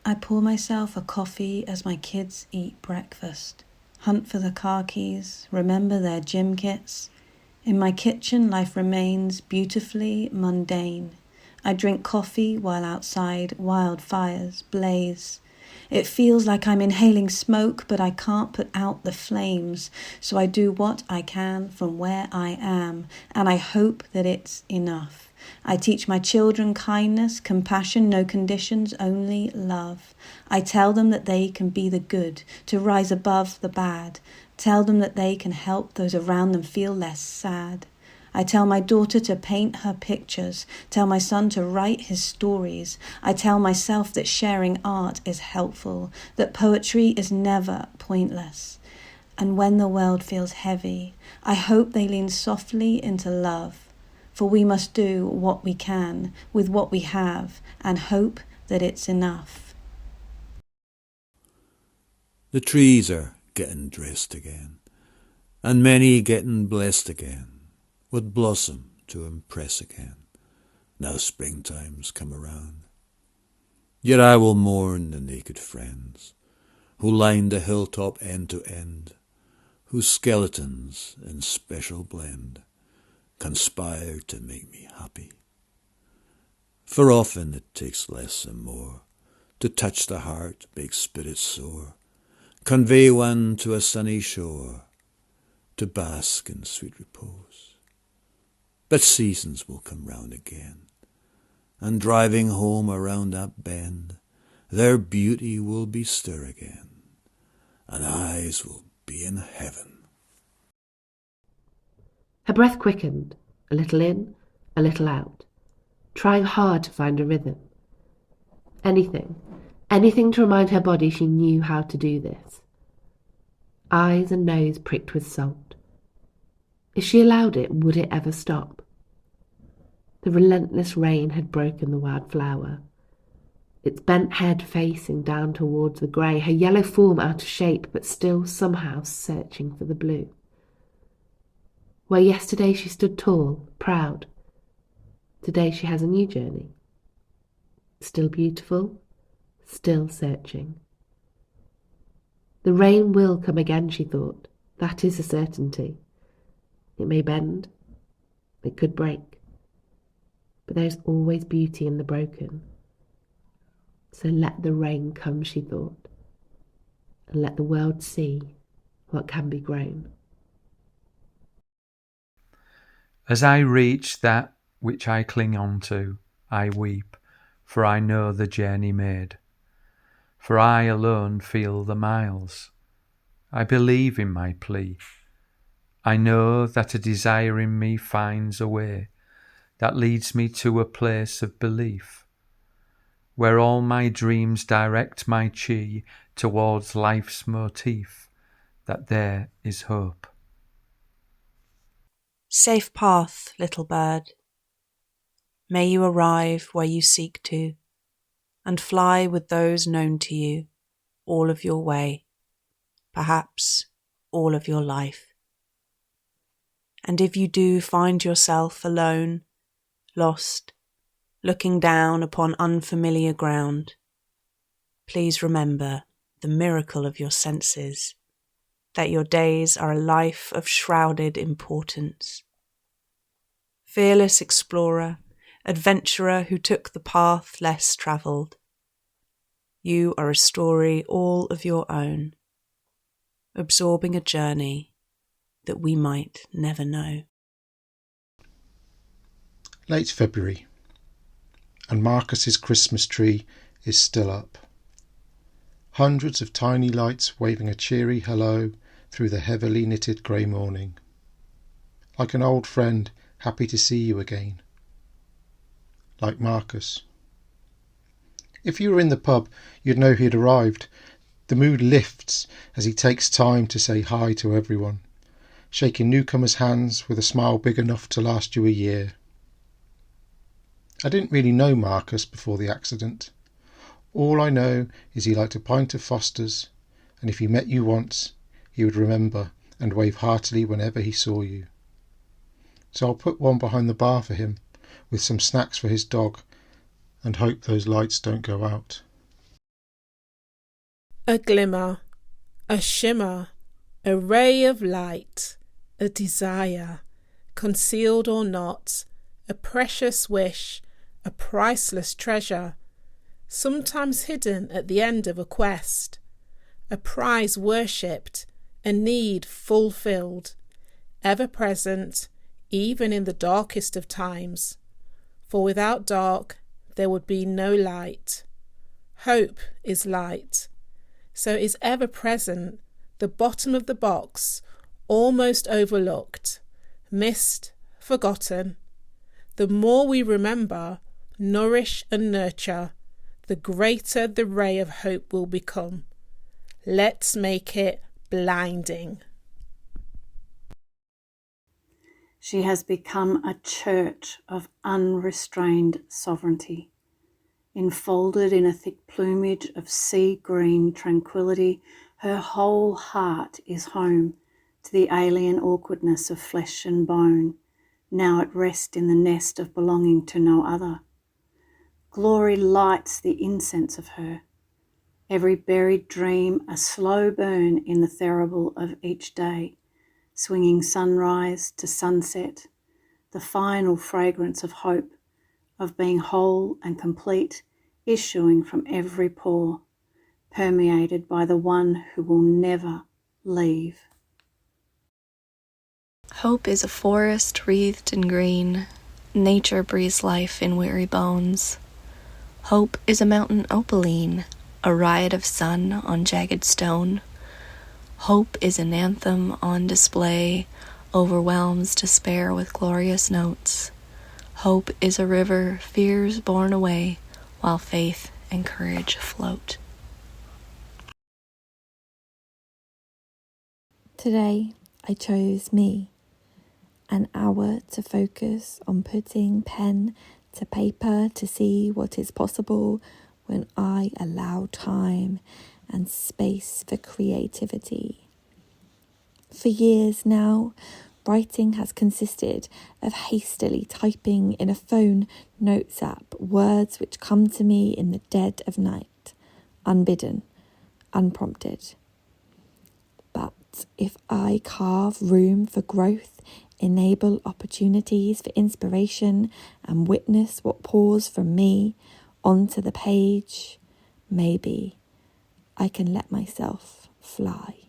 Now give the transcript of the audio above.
I pour myself a coffee as my kids eat breakfast. Hunt for the car keys, remember their gym kits. In my kitchen, life remains beautifully mundane. I drink coffee while outside wildfires blaze. It feels like I'm inhaling smoke, but I can't put out the flames. So I do what I can from where I am, and I hope that it's enough. I teach my children kindness, compassion, no conditions, only love. I tell them that they can be the good, to rise above the bad. Tell them that they can help those around them feel less sad. I tell my daughter to paint her pictures, tell my son to write his stories. I tell myself that sharing art is helpful, that poetry is never pointless. And when the world feels heavy, I hope they lean softly into love. For we must do what we can with what we have and hope that it's enough. The trees are getting dressed again, and many getting blessed again, with blossom to impress again, now springtime's come around. Yet I will mourn the naked friends, who lined the hilltop end to end, whose skeletons in special blend conspire to make me happy. For often it takes less and more to touch the heart, make spirit soar, convey one to a sunny shore, to bask in sweet repose. But seasons will come round again, and driving home around that bend, their beauty will be stir again, and eyes will be in heaven. Her breath quickened, a little in, a little out, trying hard to find a rhythm. Anything to remind her body she knew how to do this. Eyes and nose pricked with salt. If she allowed it, would it ever stop? The relentless rain had broken the wildflower, its bent head facing down towards the grey, her yellow form out of shape, but still somehow searching for the blue. Where yesterday she stood tall, proud, today she has a new journey. Still beautiful, still searching. The rain will come again, she thought. That is a certainty. It may bend, it could break, but there is always beauty in the broken. So let the rain come, she thought, and let the world see what can be grown. As I reach that which I cling on to, I weep, for I know the journey made. For I alone feel the miles. I believe in my plea. I know that a desire in me finds a way that leads me to a place of belief, where all my dreams direct my chi towards life's motif, that there is hope. Safe path, little bird. May you arrive where you seek to, and fly with those known to you all of your way, perhaps all of your life. And if you do find yourself alone, lost, looking down upon unfamiliar ground, please remember the miracle of your senses, that your days are a life of shrouded importance. Fearless explorer, adventurer who took the path less travelled, you are a story all of your own, absorbing a journey that we might never know. Late February, and Marcus's Christmas tree is still up. Hundreds of tiny lights waving a cheery hello through the heavily knitted grey morning. Like an old friend happy to see you again. Like Marcus. If you were in the pub, you'd know he'd arrived. The mood lifts as he takes time to say hi to everyone, shaking newcomers' hands with a smile big enough to last you a year. I didn't really know Marcus before the accident. All I know is he liked a pint of Foster's, and if he met you once, he would remember and wave heartily whenever he saw you. So I'll put one behind the bar for him, with some snacks for his dog, and hope those lights don't go out. A glimmer, a shimmer, a ray of light, a desire, concealed or not, a precious wish, a priceless treasure, sometimes hidden at the end of a quest, a prize worshipped, a need fulfilled, ever present, even in the darkest of times. For without dark, there would be no light. Hope is light, so is ever present, the bottom of the box, almost overlooked, missed, forgotten. The more we remember, nourish and nurture, the greater the ray of hope will become. Let's make it blinding. She has become a church of unrestrained sovereignty. Enfolded in a thick plumage of sea-green tranquility, her whole heart is home to the alien awkwardness of flesh and bone, now at rest in the nest of belonging to no other. Glory lights the incense of her, every buried dream a slow burn in the thurible of each day, swinging sunrise to sunset, the final fragrance of hope, of being whole and complete, issuing from every pore, permeated by the one who will never leave. Hope is a forest wreathed in green. Nature breathes life in weary bones. Hope is a mountain opaline, a riot of sun on jagged stone. Hope is an anthem on display, overwhelms despair with glorious notes. Hope is a river, fears borne away, while faith and courage float. Today, I chose me. An hour to focus on putting pen to paper to see what is possible when I allow time and space for creativity. For years now, writing has consisted of hastily typing in a phone notes app words which come to me in the dead of night, unbidden, unprompted. But if I carve room for growth, enable opportunities for inspiration, and witness what pours from me onto the page, maybe I can let myself fly.